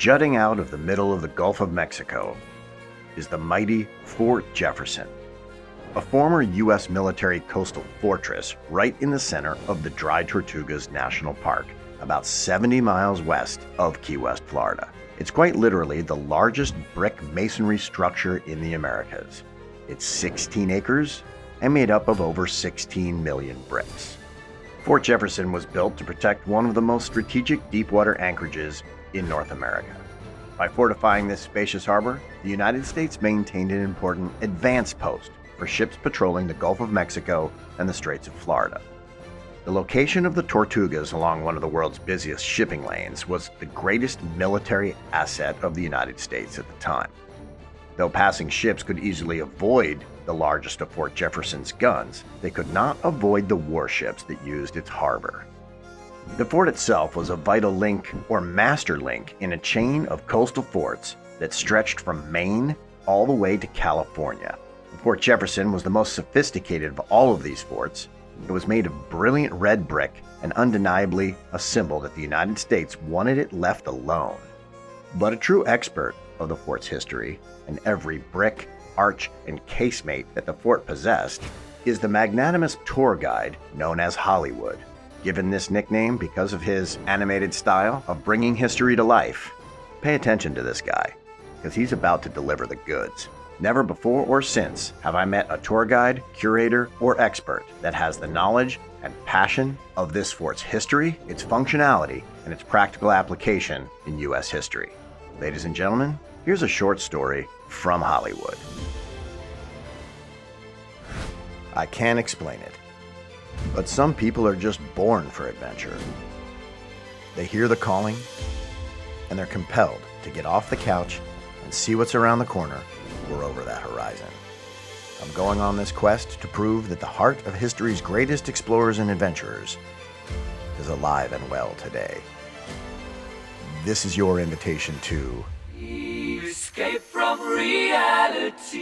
Jutting out of the middle of the Gulf of Mexico is the mighty Fort Jefferson, a former U.S. military coastal fortress right in the center of the Dry Tortugas National Park, about 70 miles west of Key West, Florida. It's quite literally the largest brick masonry structure in the Americas. It's 16 acres and made up of over 16 million bricks. Fort Jefferson was built to protect one of the most strategic deepwater anchorages in North America. By fortifying this spacious harbor, the United States maintained an important advance post for ships patrolling the Gulf of Mexico and the Straits of Florida. The location of the Tortugas along one of the world's busiest shipping lanes was the greatest military asset of the United States at the time. Though passing ships could easily avoid the largest of Fort Jefferson's guns, they could not avoid the warships that used its harbor. The fort itself was a vital link or master link in a chain of coastal forts that stretched from Maine all the way to California. Fort Jefferson was the most sophisticated of all of these forts. It was made of brilliant red brick and undeniably a symbol that the United States wanted it left alone. But a true expert of the fort's history and every brick, arch, and casemate that the fort possessed is the magnanimous tour guide known as Hollywood, given this nickname because of his animated style of bringing history to life. Pay attention to this guy, because he's about to deliver the goods. Never before or since have I met a tour guide, curator, or expert that has the knowledge and passion of this fort's history, its functionality, and its practical application in U.S. history. Ladies and gentlemen, here's a short story from Hollywood. I can't explain it, but some people are just born for adventure. They hear the calling, and they're compelled to get off the couch and see what's around the corner or over that horizon. I'm going on this quest to prove that the heart of history's greatest explorers and adventurers is alive and well today. This is your invitation to escape from reality.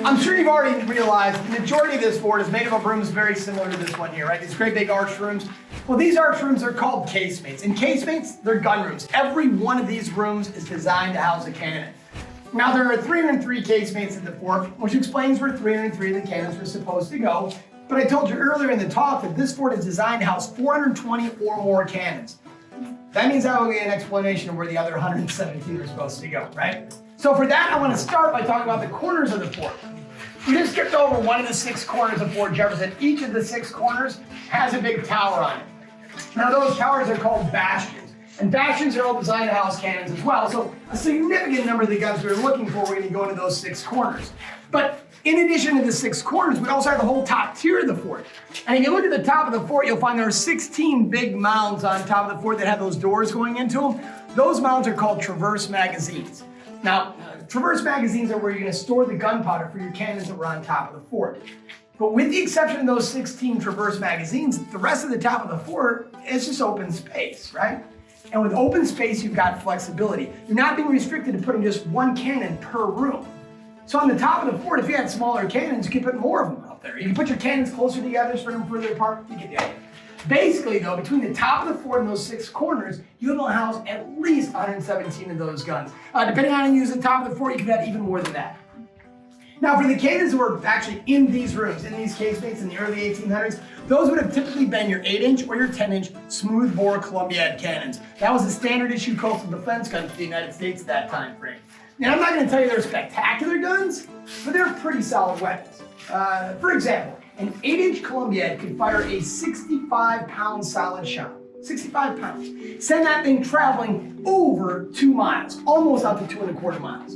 I'm sure you've already realized the majority of this fort is made up of rooms very similar to this one here, right? These great big arched rooms. Well, these arched rooms are called casemates. And casemates, they're gun rooms. Every one of these rooms is designed to house a cannon. Now, there are 303 casemates at the fort, which explains where 303 of the cannons were supposed to go. But I told you earlier in the talk that this fort is designed to house 420 or more cannons. That means I will get an explanation of where the other 117 are supposed to go, right? So for that, I want to start by talking about the corners of the fort. We just skipped over one of the 6 corners of Fort Jefferson. Each of the 6 corners has a big tower on it. Now, those towers are called bastions. And bastions are all designed to house cannons as well. So a significant number of the guns we were looking for were going to go into those 6 corners. But in addition to the 6 corners, we also have the whole top tier of the fort. And if you look at the top of the fort, you'll find there are 16 big mounds on top of the fort that have those doors going into them. Those mounds are called traverse magazines. Now, traverse magazines are where you're going to store the gunpowder for your cannons that were on top of the fort. But with the exception of those 16 traverse magazines, the rest of the top of the fort is just open space, right? And with open space, you've got flexibility. You're not being restricted to putting just one cannon per room. So on the top of the fort, if you had smaller cannons, you could put more of them out there. You can put your cannons closer together, spread them further apart, you get the idea. Basically, though, between the top of the fort and those 6 corners, you'll be able to house at least 117 of those guns. Depending on how you use the top of the fort, you could have even more than that. Now, for the cannons that were actually in these rooms, in these casemates in the early 1800s, those would have typically been your 8-inch or your 10-inch smoothbore Columbiad cannons. That was the standard issue coastal defense gun for the United States at that time frame. Now, I'm not going to tell you they're spectacular guns, but they're pretty solid weapons. For example, an 8-inch Columbiad could fire a 65-pound solid shot. 65 pounds. Send that thing traveling over 2 miles, almost out to 2¼ miles.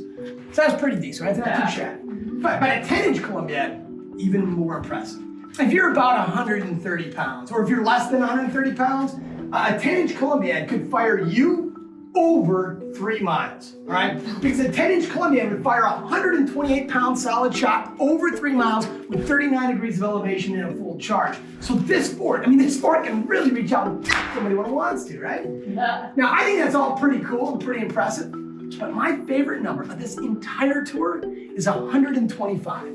So that's pretty decent, right? It's not too shabby. But a 10-inch Columbiad, even more impressive. If you're about 130 pounds, or if you're less than 130 pounds, a 10-inch Columbiad could fire you over 3 miles, all right? Because a 10-inch Columbiad would fire a 128-pound solid shot over 3 miles with 39 degrees of elevation in a full charge. So this fort can really reach out and tap somebody when it wants to, right? Yeah. Now, I think that's all pretty cool and pretty impressive. But my favorite number of this entire tour is 125.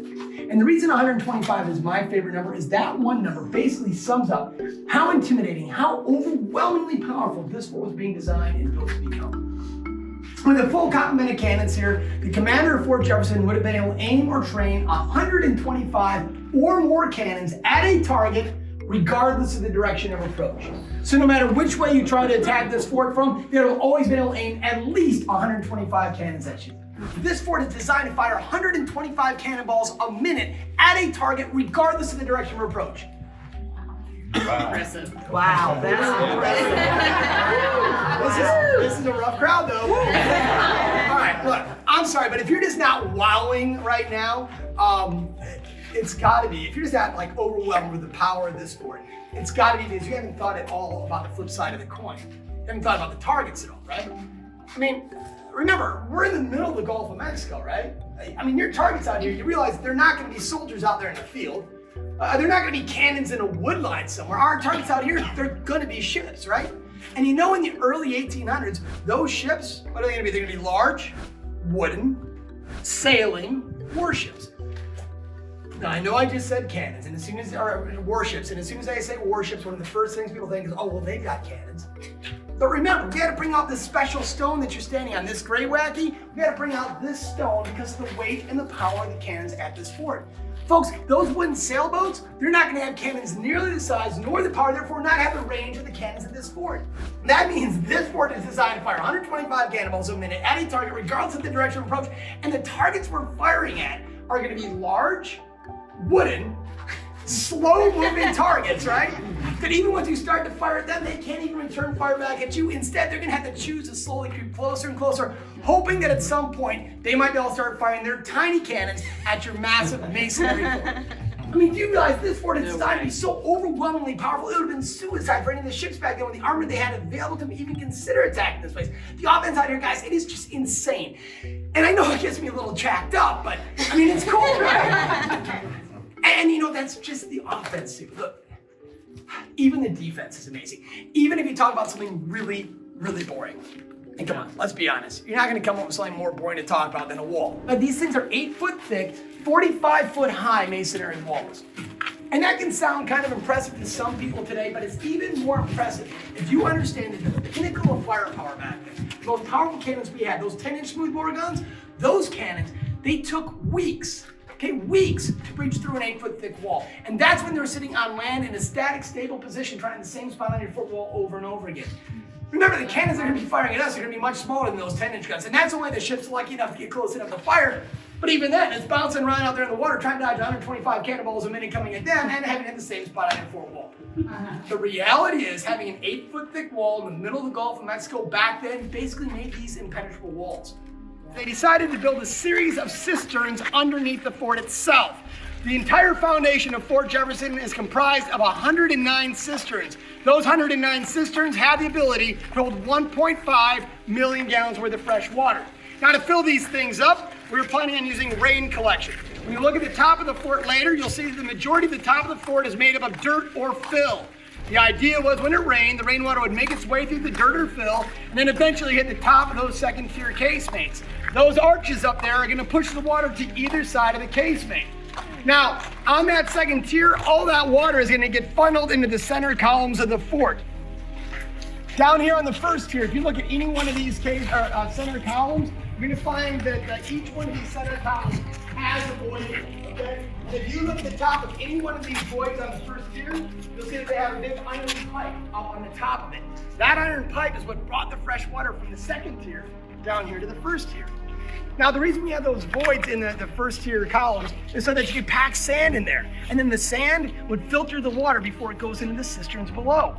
And the reason 125 is my favorite number is that one number basically sums up how intimidating, how overwhelmingly powerful this fort was being designed and built to become. With a full complement of cannons here, the commander of Fort Jefferson would have been able to aim or train 125 or more cannons at a target regardless of the direction of approach. So no matter which way you try to attack this fort from, they would have always been able to aim at least 125 cannons at you. This fort is designed to fire 125 cannonballs a minute at a target regardless of the direction of approach. Wow. Impressive. Wow, that's impressive. This is a rough crowd though. All right, look, I'm sorry, but if you're just not wowing right now, it's gotta be, if you're just not like overwhelmed with the power of this fort, it's gotta be because you haven't thought at all about the flip side of the coin. You haven't thought about the targets at all, right? I mean, remember, we're in the middle of the Gulf of Mexico, right? I mean, your targets out here, you realize they're not gonna be soldiers out there in the field. They're not gonna be cannons in a wood line somewhere. Our targets out here, they're gonna be ships, right? And you know in the early 1800s, those ships, what are they gonna be? They're gonna be large, wooden, sailing warships. Now I know I just said cannons, and as soon as, or warships, and as soon as I say warships, one of the first things people think is, oh, well, they've got cannons. But remember, we had to bring out this special stone that you're standing on, this gray wacky. We had to bring out this stone because of the weight and the power of the cannons at this fort. Folks, those wooden sailboats, they're not gonna have cannons nearly the size nor the power, therefore not have the range of the cannons at this fort. That means this fort is designed to fire 125 cannonballs a minute at a target regardless of the direction of approach, and the targets we're firing at are gonna be large, wooden, slow-moving targets, right? That even once you start to fire at them, they can't even return fire back at you. Instead, they're gonna have to choose to slowly creep closer and closer, hoping that at some point, they might be able to start firing their tiny cannons at your massive masonry fort. I mean, do you realize this fort is designed to be so overwhelmingly powerful, it would have been suicide for any of the ships back then with the armor they had available to even consider attacking this place. The offense out here, guys, it is just insane. And I know it gets me a little jacked up, but I mean, it's cool, right? And you know, that's just the offense too. Look, even the defense is amazing. Even if you talk about something really, really boring. And come on, let's be honest. You're not gonna come up with something more boring to talk about than a wall. But these things are 8-foot thick, 45-foot high masonry walls. And that can sound kind of impressive to some people today, but it's even more impressive if you understand that the pinnacle of firepower back then, the most powerful cannons we had, those 10-inch smoothbore guns, those cannons, they took weeks to breach through an 8-foot thick wall. And that's when they were sitting on land in a static, stable position, trying the same spot on your foot wall over and over again. Remember, the cannons that are gonna be firing at us are gonna be much smaller than those 10-inch guns. And that's only the ship's lucky enough to get close enough to fire. But even then, it's bouncing around out there in the water, trying to dodge 125 cannonballs a minute coming at them and having to hit the same spot on your fort wall. The reality is, having an 8-foot thick wall in the middle of the Gulf of Mexico back then basically made these impenetrable walls. They decided to build a series of cisterns underneath the fort itself. The entire foundation of Fort Jefferson is comprised of 109 cisterns. Those 109 cisterns have the ability to hold 1.5 million gallons worth of fresh water. Now, to fill these things up, we were planning on using rain collection. When you look at the top of the fort later, you'll see the majority of the top of the fort is made up of dirt or fill. The idea was when it rained, the rainwater would make its way through the dirt or fill and then eventually hit the top of those second-tier casemates. Those arches up there are gonna push the water to either side of the casemate. Now, on that second tier, all that water is gonna get funneled into the center columns of the fort. Down here on the first tier, if you look at any one of these center columns, you're gonna find that each one of these center columns has a void in it, okay? And if you look at the top of any one of these voids on the first tier, you'll see that they have a big iron pipe up on the top of it. That iron pipe is what brought the fresh water from the second tier down here to the first tier. Now, the reason we have those voids in the first tier columns is so that you can pack sand in there. And then the sand would filter the water before it goes into the cisterns below.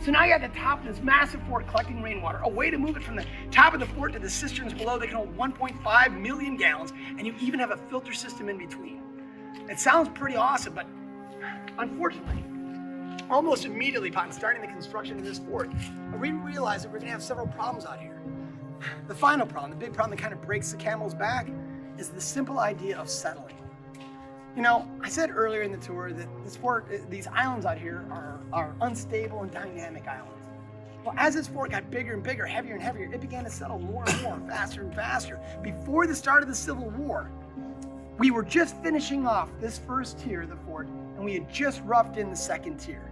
So now you have the top of this massive fort collecting rainwater, a way to move it from the top of the fort to the cisterns below that can hold 1.5 million gallons, and you even have a filter system in between. It sounds pretty awesome, but unfortunately, almost immediately upon starting the construction of this fort, we realized that we're gonna have several problems out here. The final problem, the big problem that kind of breaks the camel's back, is the simple idea of settling. You know, I said earlier in the tour that this fort, these islands out here are unstable and dynamic islands. Well, as this fort got bigger and bigger, heavier and heavier, it began to settle more and more, faster and faster. Before the start of the Civil War, we were just finishing off this first tier of the fort, and we had just roughed in the second tier.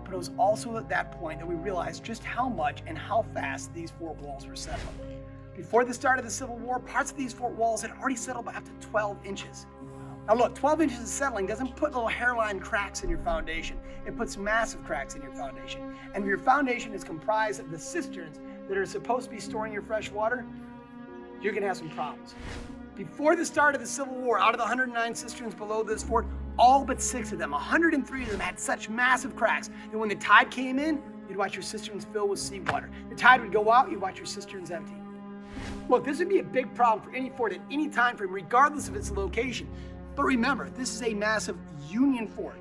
But it was also at that point that we realized just how much and how fast these fort walls were settling. Before the start of the Civil War, parts of these fort walls had already settled by up to 12 inches. Now look, 12 inches of settling doesn't put little hairline cracks in your foundation. It puts massive cracks in your foundation. And if your foundation is comprised of the cisterns that are supposed to be storing your fresh water, you're gonna have some problems. Before the start of the Civil War, out of the 109 cisterns below this fort, all but 6 of them, 103 of them had such massive cracks that when the tide came in, you'd watch your cisterns fill with seawater. The tide would go out, you'd watch your cisterns empty. Look, this would be a big problem for any fort at any time frame, regardless of its location. But remember, this is a massive Union fort,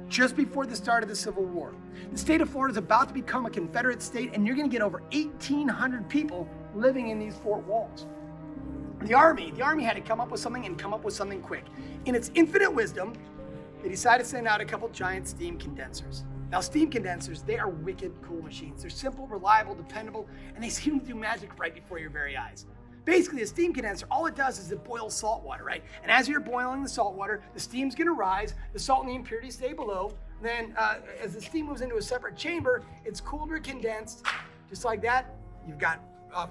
just before the start of the Civil War. The state of Florida is about to become a Confederate state, and you're gonna get over 1,800 people living in these fort walls. The Army had to come up with something and come up with something quick. In its infinite wisdom, they decided to send out a couple giant steam condensers. Now, steam condensers, they are wicked cool machines. They're simple, reliable, dependable, and they seem to do magic right before your very eyes. Basically, a steam condenser, all it does is it boils salt water, right? And as you're boiling the salt water, the steam's gonna rise, the salt and the impurities stay below. Then as the steam moves into a separate chamber, it's cooled or condensed. Just like that, you've got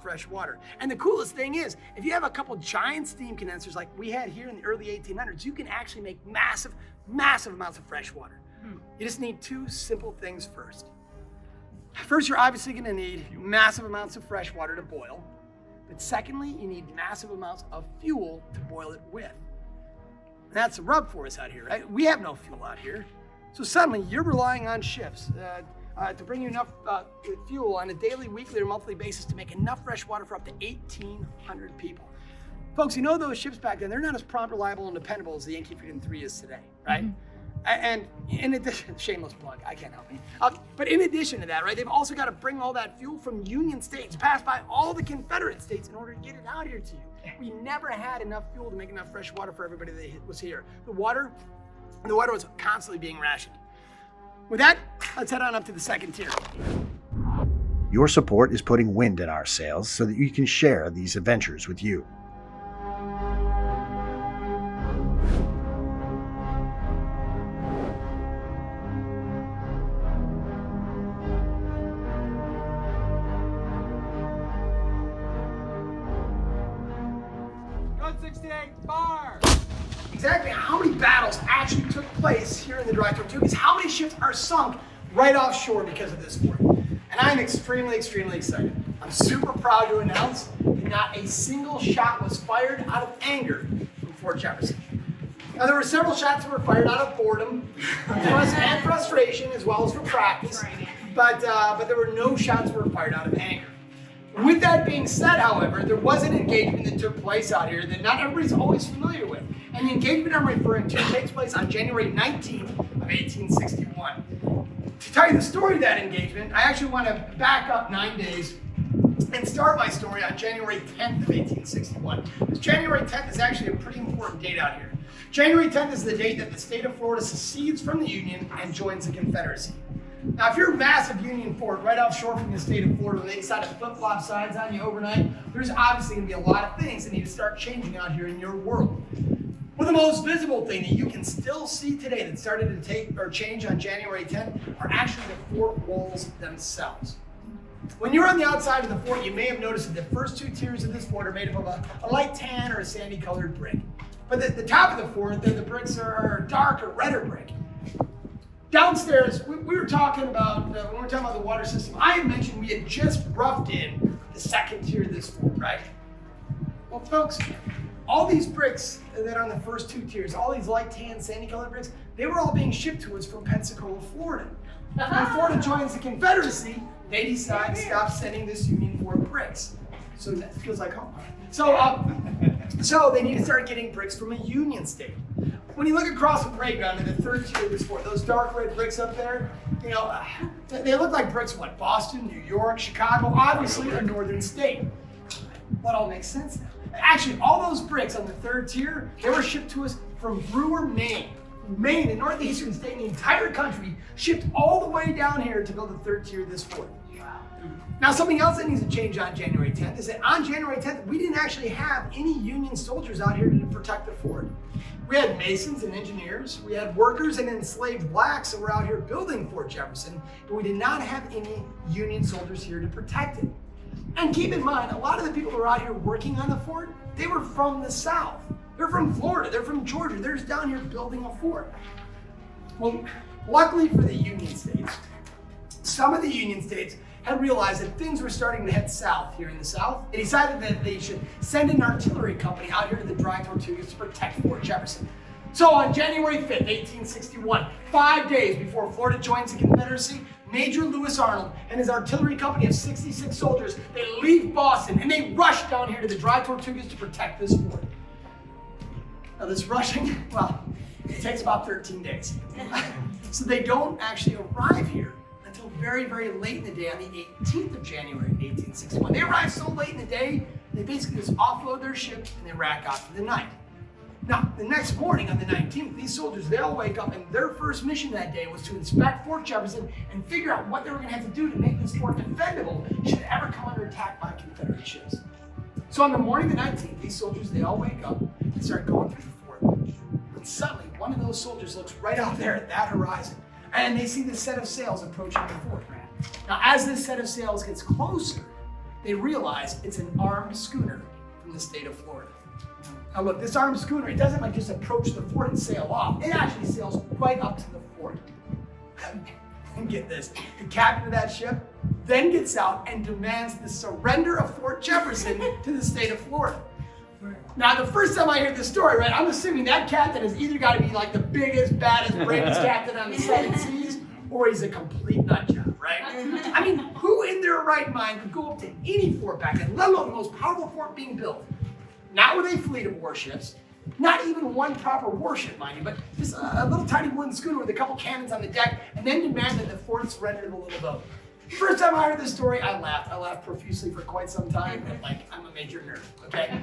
fresh water. And the coolest thing is, if you have a couple giant steam condensers like we had here in the early 1800s, you can actually make massive, massive amounts of fresh water. You just need 2 simple things first. First, you're obviously gonna need massive amounts of fresh water to boil. But secondly, you need massive amounts of fuel to boil it with. And that's the rub for us out here, right? We have no fuel out here. So suddenly you're relying on ships to bring you enough fuel on a daily, weekly, or monthly basis to make enough fresh water for up to 1,800 people. Folks, you know those ships back then, they're not as prompt, reliable, and dependable as the Yankee Freedom 3 is today, right? Mm-hmm. And in addition, shameless plug, I can't help it. But in addition to that, right, they've also got to bring all that fuel from Union states, passed by all the Confederate states in order to get it out here to you. We never had enough fuel to make enough fresh water for everybody that was here. The water was constantly being rationed. With that, let's head on up to the second tier. Your support is putting wind in our sails so that you can share these adventures with you. Exactly how many battles actually took place here in the Dry Tortugas? How many ships are sunk right offshore because of this fort? And I'm extremely, extremely excited. I'm super proud to announce that not a single shot was fired out of anger from Fort Jefferson. Now, there were several shots that were fired out of boredom and frustration, as well as for practice, but there were no shots that were fired out of anger. With that being said, however, there was an engagement that took place out here that not everybody's always familiar with. And the engagement I'm referring to takes place on January 19th of 1861. To tell you the story of that engagement, I actually want to back up 9 days and start my story on January 10th of 1861. Because January 10th is actually a pretty important date out here. January 10th is the date that the state of Florida secedes from the Union and joins the Confederacy. Now, if you're a massive Union fort right offshore from the state of Florida, they decide to flip-flop signs on you overnight, there's obviously going to be a lot of things that need to start changing out here in your world. Well, the most visible thing that you can still see today that started to change on January 10th are actually the fort walls themselves. When you're on the outside of the fort, you may have noticed that the first 2 tiers of this fort are made up of a light tan or a sandy colored brick. But the top of the fort, the bricks are dark or redder brick. Downstairs, we were talking about, when we were talking about the water system, I had mentioned we had just roughed in the second tier of this fort, right? Well, folks, all these bricks that are on the first 2 tiers, all these light tan, sandy colored bricks, they were all being shipped to us from Pensacola, Florida. When Florida joins the Confederacy, they decide to stop sending this Union fort bricks. So that feels like home. So they need to start getting bricks from a Union state. When you look across the playground in the third tier of this fort, those dark red bricks up there, you know, they look like bricks from what, Boston, New York, Chicago, obviously a northern state. That all makes sense now. Actually, all those bricks on the third tier, they were shipped to us from Brewer, Maine. Maine, the northeastern state in the entire country, shipped all the way down here to build the third tier of this fort. Now, something else that needs to change on January 10th is that on January 10th, we didn't actually have any Union soldiers out here to protect the fort. We had masons and engineers, we had workers and enslaved blacks that were out here building Fort Jefferson, but we did not have any Union soldiers here to protect it. And keep in mind, a lot of the people who were out here working on the fort, they were from the South. They're from Florida, they're from Georgia, they're just down here building a fort. Well, luckily for the Union states, some of the Union states had realized that things were starting to head south here in the South. They decided that they should send an artillery company out here to the Dry Tortugas to protect Fort Jefferson. So on January 5th, 1861, 5 days before Florida joins the Confederacy, Major Lewis Arnold and his artillery company of 66 soldiers, they leave Boston and they rush down here to the Dry Tortugas to protect this fort. Now this rushing, well, it takes about 13 days. So they don't actually arrive here until very, very late in the day on the 18th of January, 1861. They arrive so late in the day, they basically just offload their ship and they rack out for the night. Now, the next morning on the 19th, these soldiers, they all wake up and their first mission that day was to inspect Fort Jefferson and figure out what they were gonna have to do to make this fort defendable should it ever come under attack by Confederate ships. So on the morning of the 19th, these soldiers, they all wake up and start going through the fort. And suddenly, one of those soldiers looks right out there at that horizon and they see this set of sails approaching the fort. Now, as this set of sails gets closer, they realize it's an armed schooner from the state of Florida. Now look, this armed schooner, it doesn't like just approach the fort and sail off. It actually sails right up to the fort. And get this, the captain of that ship then gets out and demands the surrender of Fort Jefferson to the state of Florida. Now, the first time I hear this story, right, I'm assuming that captain has either got to be like the biggest, baddest, bravest captain on the seven seas, or he's a complete nut job, right? I mean, who in their right mind could go up to any fort back then, let alone the most powerful fort being built? Not with a fleet of warships, not even one proper warship, mind you, but just a little tiny wooden schooner with a couple cannons on the deck, and then demand that the fort surrender to the little boat. First time I heard this story, I laughed. I laughed profusely for quite some time, but like, I'm a major nerd, okay?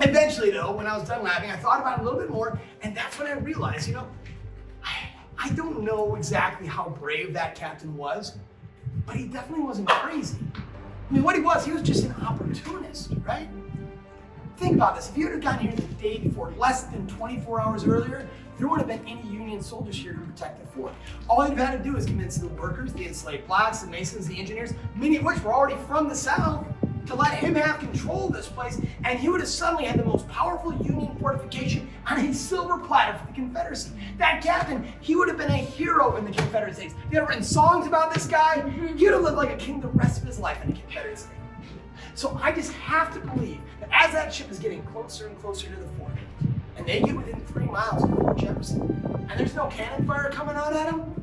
Eventually though, when I was done laughing, I thought about it a little bit more, and that's when I realized, you know, I don't know exactly how brave that captain was, but he definitely wasn't crazy. I mean, what he was just an opportunist, right? Think about this, if you had gotten here the day before, less than 24 hours earlier, there wouldn't have been any Union soldiers here to protect the fort. All he'd have had to do is convince the workers, the enslaved blacks, the masons, the engineers, many of which were already from the South, to let him have control of this place, and he would have suddenly had the most powerful Union fortification on a silver platter for the Confederacy. That captain, he would have been a hero in the Confederate States. They had written songs about this guy. He would have lived like a king the rest of his life in the Confederate States. So I just have to believe that as that ship is getting closer and closer to the fort, and they get within 3 miles of Fort Jefferson, and there's no cannon fire coming out at them,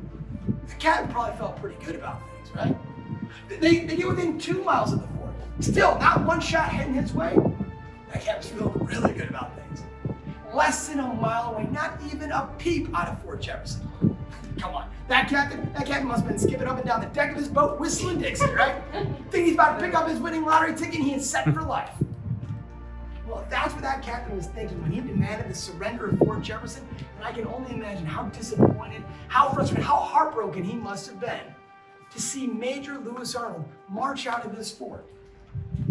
the captain probably felt pretty good about things, right? They get within 2 miles of the fort. Still, not one shot heading his way. That captain's feeling really good about things. Less than a mile away, not even a peep out of Fort Jefferson. Come on, that captain must have been skipping up and down the deck of his boat, whistling Dixie, right? Think he's about to pick up his winning lottery ticket and he is set for life. Well, that's what that captain was thinking when he demanded the surrender of Fort Jefferson, and I can only imagine how disappointed, how frustrated, how heartbroken he must have been to see Major Lewis Arnold march out of this fort,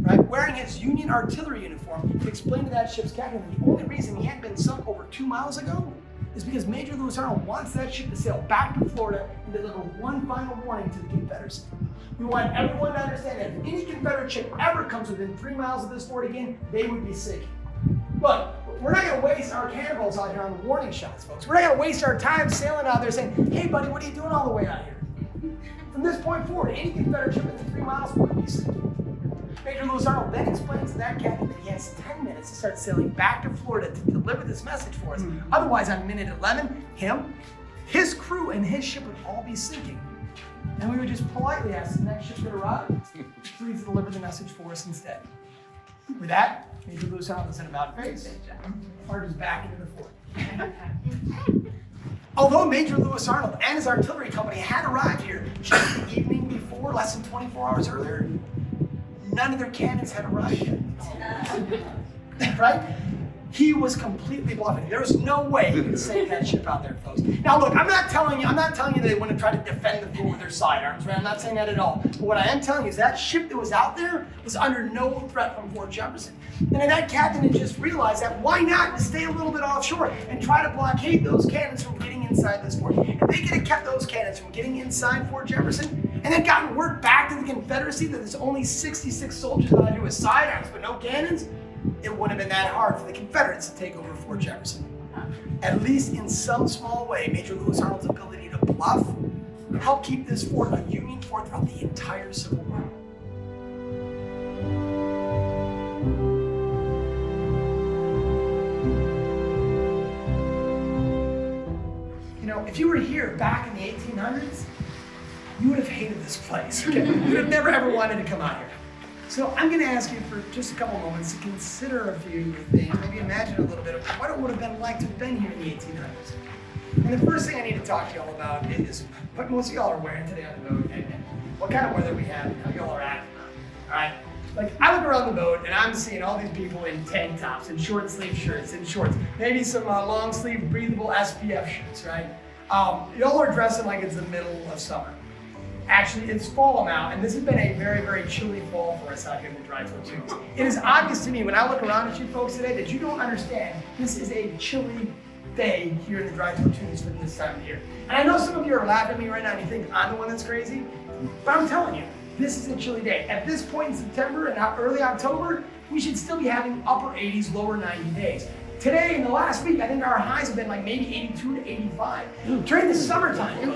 right, wearing his Union artillery uniform, and explain to that ship's captain that the only reason he hadn't been sunk over 2 miles ago is because Major Lewis Arnold wants that ship to sail back to Florida and deliver one final warning to the Confederacy. We want everyone to understand that if any Confederate ship ever comes within 3 miles of this fort again, they would be sinking. But we're not going to waste our cannonballs out here on warning shots, folks. We're not going to waste our time sailing out there saying, hey buddy, what are you doing all the way out here? From this point forward, any Confederate ship within 3 miles would be sinking. Major Lewis Arnold then explains to that captain that he has 10 minutes to start sailing back to Florida to deliver this message for us. Otherwise, on minute 11, him, his crew, and his ship would all be sinking. And we would just politely ask the next ship that arrived, please deliver the message for us instead. With that, Major Lewis Arnold is in about face, marches back into the fort. Although Major Lewis Arnold and his artillery company had arrived here just the evening before, less than 24 hours earlier, none of their cannons had arrived yet. Right? He was completely bluffing. There was no way he could save that ship out there, folks. Now look, I'm not telling you they want to try to defend the fort with their sidearms, right? I'm not saying that at all. But what I am telling you is that ship that was out there was under no threat from Fort Jefferson. And if that captain had just realized that, why not stay a little bit offshore and try to blockade those cannons from getting inside this fort? If they could have kept those cannons from getting inside Fort Jefferson and then gotten word back to the Confederacy that there's only 66 soldiers out here with sidearms but no cannons, it wouldn't have been that hard for the Confederates to take over Fort Jefferson. At least in some small way, Major Lewis Arnold's ability to bluff helped keep this fort a Union fort throughout the entire Civil War. You know, if you were here back in the 1800s, you would have hated this place. Okay? You would have never ever wanted to come out here. So I'm going to ask you for just a couple moments to consider a few things, maybe imagine a little bit of what it would have been like to have been here in the 1800s. And the first thing I need to talk to y'all about is what most of y'all are wearing today on the boat and what kind of weather we have and how y'all are acting on it, all right? Like, I look around the boat and I'm seeing all these people in tank tops and short sleeve shirts and shorts, maybe some long sleeve breathable SPF shirts, right? Y'all are dressing like it's the middle of summer. Actually, it's fall now, and this has been a very, very chilly fall for us out here in the Dry Tortugas. It is obvious to me when I look around at you folks today that you don't understand this is a chilly day here in the Dry Tortugas for this time of year. And I know some of you are laughing at me right now and you think I'm the one that's crazy, but I'm telling you, this is a chilly day. At this point in September and early October, we should still be having upper 80s, lower 90 days. Today, in the last week, I think our highs have been like maybe 82 to 85. During the summertime,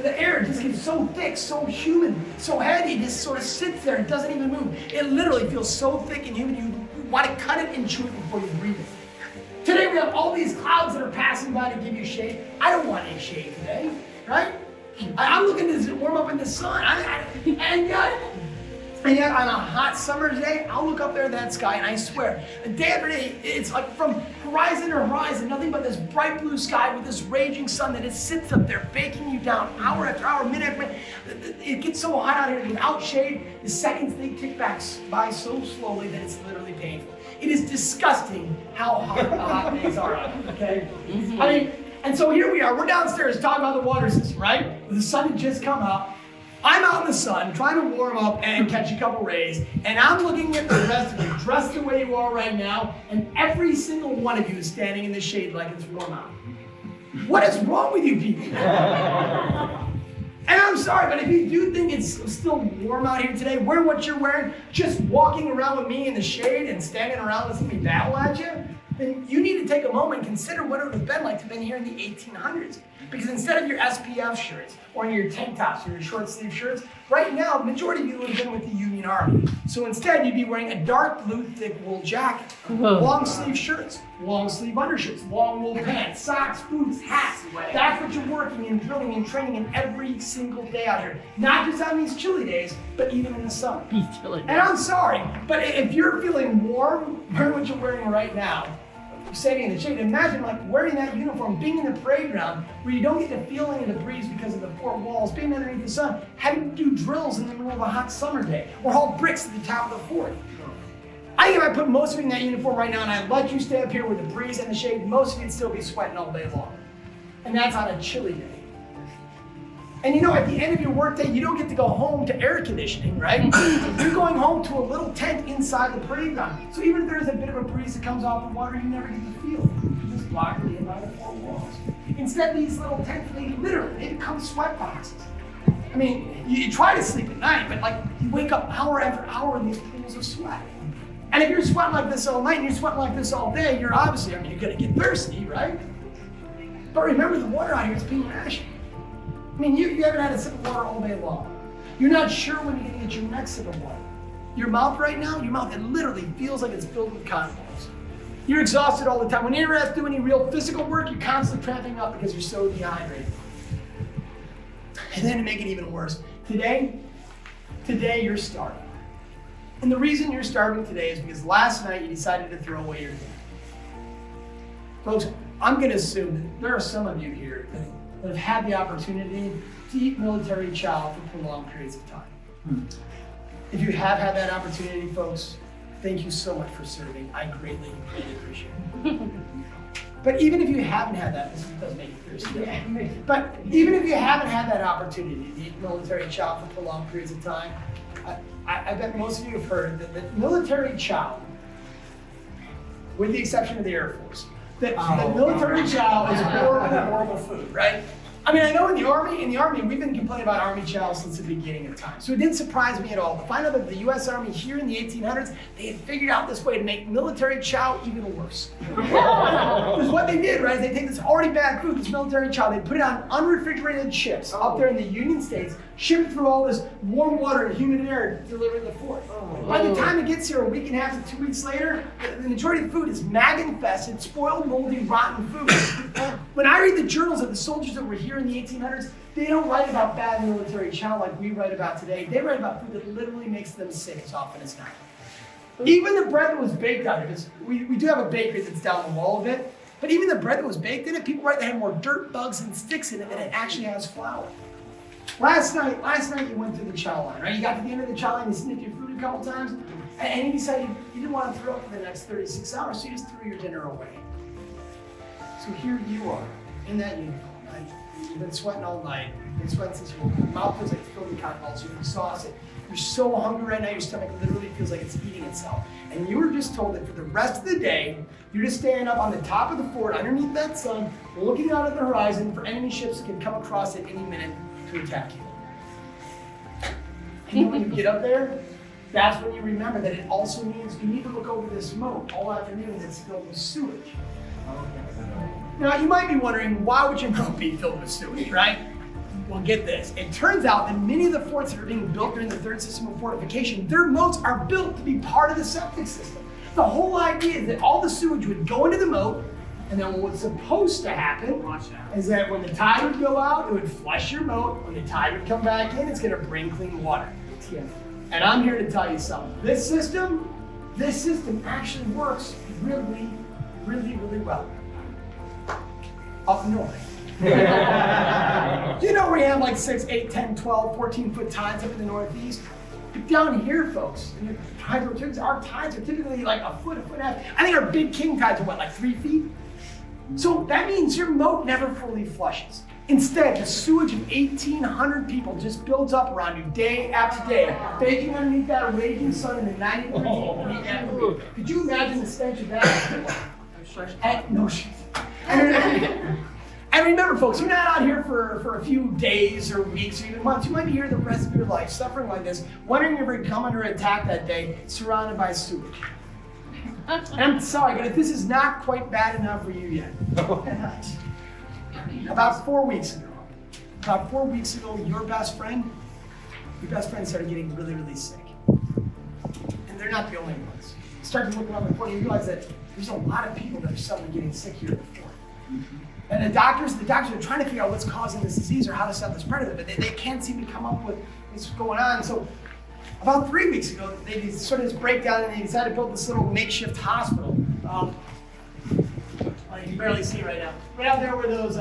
the air just gets so thick, so humid, so heavy, it just sort of sits there, it doesn't even move. It literally feels so thick and humid, you want to cut it and chew it before you breathe it. Today, we have all these clouds that are passing by to give you shade. I don't want any shade today, right? I'm looking to warm up in the sun, and yet on a hot summer's day, I'll look up there at that sky and I swear, day after day, it's like from horizon to horizon, nothing but this bright blue sky with this raging sun that it sits up there baking you down hour after hour, minute after minute. It gets so hot out here without shade, the seconds they tick back by so slowly that it's literally painful. It is disgusting how hot the hot days are out here, okay? I mean, and so here we are, we're downstairs talking about the water system, right? The sun had just come up. I'm out in the sun trying to warm up and catch a couple rays, and I'm looking at the rest of you dressed the way you are right now, and every single one of you is standing in the shade like it's warm out. What is wrong with you people? And I'm sorry, but if you do think it's still warm out here today, wear what you're wearing, just walking around with me in the shade and standing around listening to me babble at you, then you need to take a moment and consider what it would have been like to have been here in the 1800s. Because instead of your SPF shirts, or your tank tops, or your short sleeve shirts, right now, the majority of you would have been with the Union Army. So instead, you'd be wearing a dark blue, thick wool jacket, long sleeve shirts, long sleeve undershirts, long wool pants, socks, boots, hats. That's what you're working and drilling and training in every single day out here. Not just on these chilly days, but even in the summer. And I'm sorry, but if you're feeling warm, wear what you're wearing right now. Standing in the shade, imagine like wearing that uniform, being in the parade ground where you don't get to feel any of the breeze because of the fort walls, being underneath the sun, having to do drills in the middle of a hot summer day, or haul bricks at the top of the fort. I think if I put most of you in that uniform right now and I let you stay up here with the breeze and the shade, most of you'd still be sweating all day long. And that's on a chilly day. And you know, at the end of your workday, you don't get to go home to air conditioning, right? You're going home to a little tent inside the parade ground. So even if there's a bit of a breeze that comes off the water, you never get to feel it. You're just blocked in by the four walls. Instead, these little tents, they become sweat boxes. I mean, you try to sleep at night, but like you wake up hour after hour in these pools of sweat. And if you're sweating like this all night and you're sweating like this all day, you're obviously, you're gonna get thirsty, right? But remember, the water out here is being rationed. I mean, you haven't had a sip of water all day long. You're not sure when you're gonna get your next sip of water. Your mouth right now, it literally feels like it's filled with cotton balls. You're exhausted all the time. When you're asked to do any real physical work, you're constantly cramping up because you're so dehydrated. And then to make it even worse, today you're starving. And the reason you're starving today is because last night you decided to throw away your dinner. Folks, I'm gonna assume that there are some of you here that have had the opportunity to eat military chow for prolonged periods of time. If you have had that opportunity, folks, thank you so much for serving. I greatly, greatly appreciate it. appreciate it. But even if you haven't had that, this does make you thirsty. But even if you haven't had that opportunity to eat military chow for prolonged periods of time, I bet most of you have heard that military chow, with the exception of the Air Force, that military chow is horrible food, right? I mean, I know in the Army, we've been complaining about Army chow since the beginning of time. So it didn't surprise me at all to find out that the U.S. Army here in the 1800s, they had figured out this way to make military chow even worse. Because what they did, right, is they take this already bad food, this military chow, they put it on unrefrigerated ships up there in the Union States, ship it through all this warm water and humid air delivered to the fort. By the time it gets here a week and a half to 2 weeks later, the majority of the food is mag-infested, spoiled, moldy, rotten food. When I read the journals of the soldiers that were here in the 1800s, they don't write about bad military chow like we write about today. They write about food that literally makes them sick as often as not. Even the bread that was baked on it, because we do have a bakery that's down the wall a bit, but even the bread that was baked in it, people write that had more dirt, bugs, and sticks in it than it actually has flour. Last night you went through the chow line, right? You got to the end of the chow line, you sniffed your food a couple times, and you decided you didn't want to throw up for the next 36 hours, so you just threw your dinner away. So here you are, in that uniform, right? You've been sweating all night, you've been sweating since you woke up, your mouth feels like it's filled with cotton balls, you're exhausted, you're so hungry right now, your stomach literally feels like it's eating itself. And you were just told that for the rest of the day, you're just standing up on the top of the fort, underneath that sun, looking out at the horizon for enemy ships that can come across at any minute to attack you. And then when you get up there, that's when you remember that it also means you need to look over this moat all afternoon that's filled with sewage. Now, you might be wondering, why would your moat be filled with sewage, right? Well, get this. It turns out that many of the forts that are being built during the third system of fortification, their moats are built to be part of the septic system. The whole idea is that all the sewage would go into the moat, and then what's supposed to happen is that when the tide would go out, it would flush your moat. When the tide would come back in, it's going to bring clean water. And I'm here to tell you something. This system actually works really, really, really well. Up north. Do you know we have like 6, 8, 10, 12, 14-foot tides up in the Northeast? But down here, folks, in the Dry Tortugas, our tides are typically like a foot and a half. I think our big king tides are what, like 3 feet? So that means your moat never fully flushes. Instead, the sewage of 1,800 people just builds up around you day after day, baking underneath that raging sun in the 90-degree heat week after week. Could you imagine the stench of that? No shit. And remember, folks, you're not out here for a few days or weeks or even months. You might be here the rest of your life, suffering like this, wondering if you're come under attack that day, surrounded by sewage. And I'm sorry, but if this is not quite bad enough for you yet. About 4 weeks ago, your best friend started getting really, really sick. And they're not the only ones. You start to look around the fort and you realize that there's a lot of people that are suddenly getting sick here at the fort. And the doctors are trying to figure out what's causing this disease or how to stop the spread of it, but they can't seem to come up with what's going on. So about 3 weeks ago, they sort of this breakdown and they decided to build this little makeshift hospital. You can barely see right now. Right out there where those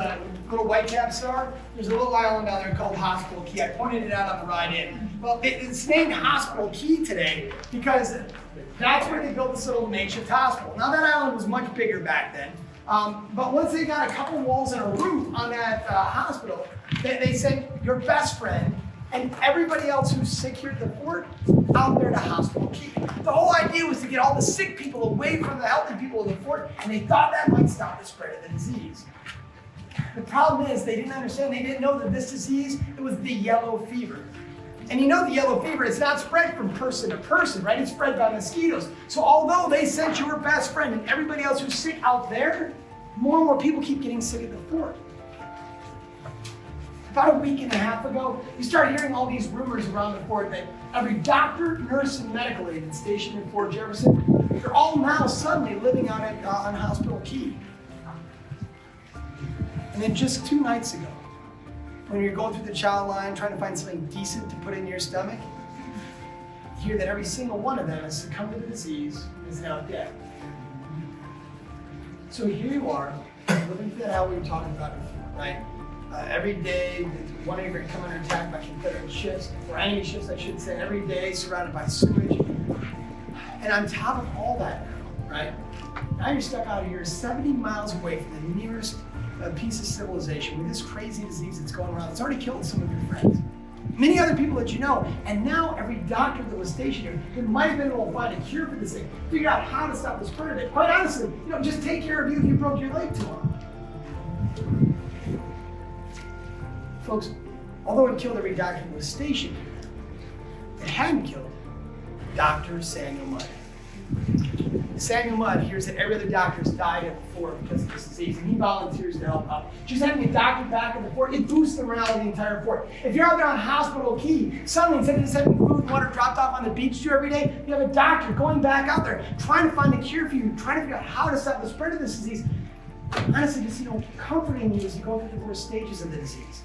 little white caps are, there's a little island down there called Hospital Key. I pointed it out on the ride in. Well, it's named Hospital Key today because that's where they built this little makeshift hospital. Now that island was much bigger back then. But once they got a couple walls and a roof on that hospital, they sent your best friend and everybody else who's sick here at the fort out there to Hospital Key. The whole idea was to get all the sick people away from the healthy people of the fort, and they thought that might stop the spread of the disease. The problem is they didn't understand, they didn't know that this disease, it was the yellow fever. And you know the yellow fever, it's not spread from person to person, right? It's spread by mosquitoes. So although they sent your best friend and everybody else who's sick out there, more and more people keep getting sick at the fort. About a week and a half ago, you start hearing all these rumors around the fort that every doctor, nurse, and medical aid stationed in Fort Jefferson, they're all now suddenly living on Hospital Key. And then just 2 nights ago, when you're going through the chow line trying to find something decent to put in your stomach, you hear that every single one of them has succumbed to the disease and is now dead. So here you are, living through how we were talking about before, right? Every day, one of you are coming under attack by Confederate ships, or enemy ships, I should say, every day surrounded by sewage. And on top of all that now, right? Now you're stuck out here 70 miles away from the nearest piece of civilization with this crazy disease that's going around. It's already killed some of your friends. Many other people that you know, and now every doctor that was stationed here who might have been able to find a cure for this thing, figure out how to stop the spread of it. Quite honestly, just take care of you if you broke your leg tomorrow. Folks, although it killed every doctor that was stationed here, it hadn't killed Dr. Samuel Mudd. Samuel Mudd hears that every other doctor's died at the fort because of this disease, and he volunteers to help out. Just having a doctor back at the fort, it boosts the morale of the entire fort. If you're out there on Hospital Key, suddenly instead of just having food and water dropped off on the beach to you every day, you have a doctor going back out there, trying to find a cure for you, trying to figure out how to stop the spread of this disease. Honestly, just comforting you as you go through the worst stages of the disease.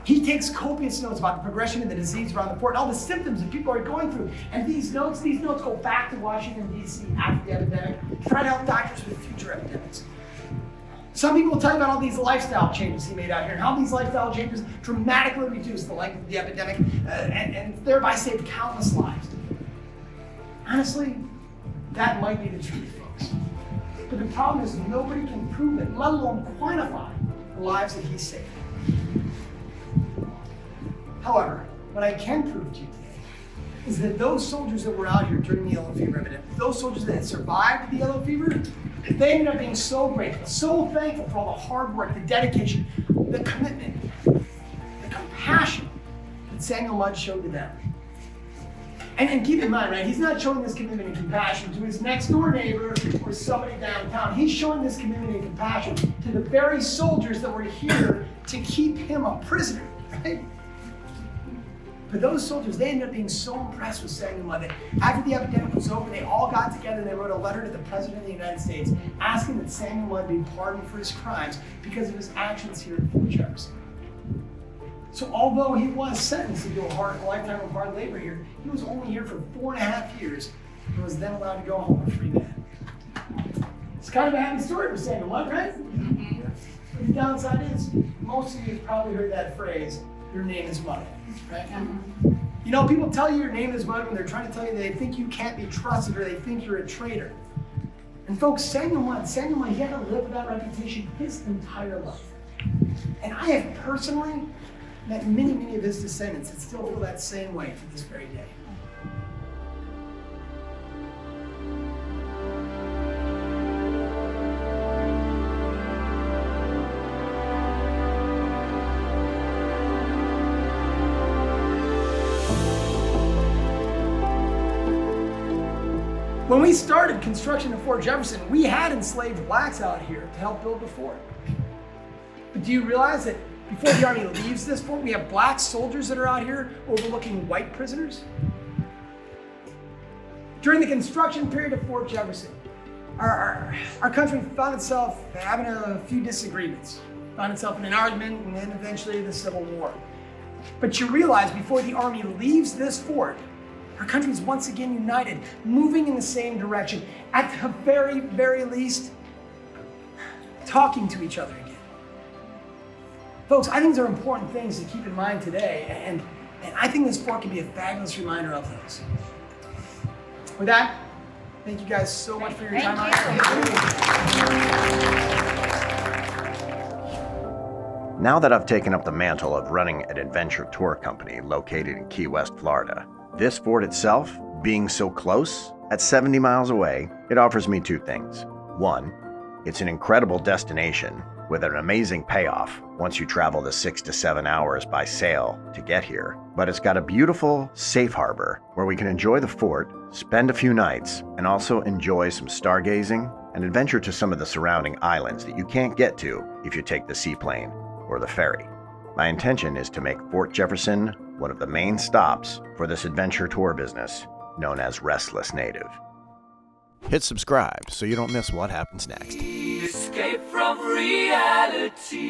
He takes copious notes about the progression of the disease around the fort and all the symptoms that people are going through. And these notes go back to Washington, D.C. after the epidemic to try to help doctors with future epidemics. Some people will tell you about all these lifestyle changes he made out here and how these lifestyle changes dramatically reduced the length of the epidemic and thereby saved countless lives. Honestly, that might be the truth, folks. But the problem is nobody can prove it, let alone quantify the lives that he saved. However, what I can prove to you today is that those soldiers that were out here during the yellow fever epidemic, those soldiers that had survived the yellow fever, they ended up being so grateful, so thankful for all the hard work, the dedication, the commitment, the compassion that Samuel Mudd showed to them. And keep in mind, right, he's not showing this commitment and compassion to his next door neighbor or somebody downtown. He's showing this commitment and compassion to the very soldiers that were here to keep him a prisoner, right? But those soldiers, they ended up being so impressed with Samuel Mudd that after the epidemic was over, they all got together and they wrote a letter to the President of the United States asking that Samuel Mudd be pardoned for his crimes because of his actions here at Fort Jefferson. So although he was sentenced to do a lifetime of hard labor here, he was only here for 4.5 years and was then allowed to go home a free man. It's kind of a happy story for Samuel Mudd, right? Mm-hmm. But the downside is, most of you have probably heard that phrase, your name is Mudd, right? Mm-hmm. People tell you your name is Mudd when they're trying to tell you they think you can't be trusted or they think you're a traitor. And folks, Samuel Mudd, he had to live with that reputation his entire life. And I have personally met many of his descendants that still feel that same way to this very day. When we started construction of Fort Jefferson, we had enslaved blacks out here to help build the fort. But do you realize that before the Army leaves this fort, we have black soldiers that are out here overlooking white prisoners? During the construction period of Fort Jefferson, our country found itself having a few disagreements, found itself in an argument, and then eventually the Civil War. But you realize before the Army leaves this fort, our country is once again united, moving in the same direction, at the very, very least, talking to each other again. Folks, I think these are important things to keep in mind today, and I think this fort can be a fabulous reminder of those. With that, thank you guys so much for your time. Now that I've taken up the mantle of running an adventure tour company located in Key West, Florida, this fort itself, being so close, at 70 miles away, it offers me two things. One, it's an incredible destination with an amazing payoff once you travel the 6 to 7 hours by sail to get here. But it's got a beautiful, safe harbor where we can enjoy the fort, spend a few nights, and also enjoy some stargazing and adventure to some of the surrounding islands that you can't get to if you take the seaplane or the ferry. My intention is to make Fort Jefferson one of the main stops for this adventure tour business known as Restless Native. Hit subscribe so you don't miss what happens next. Escape from reality.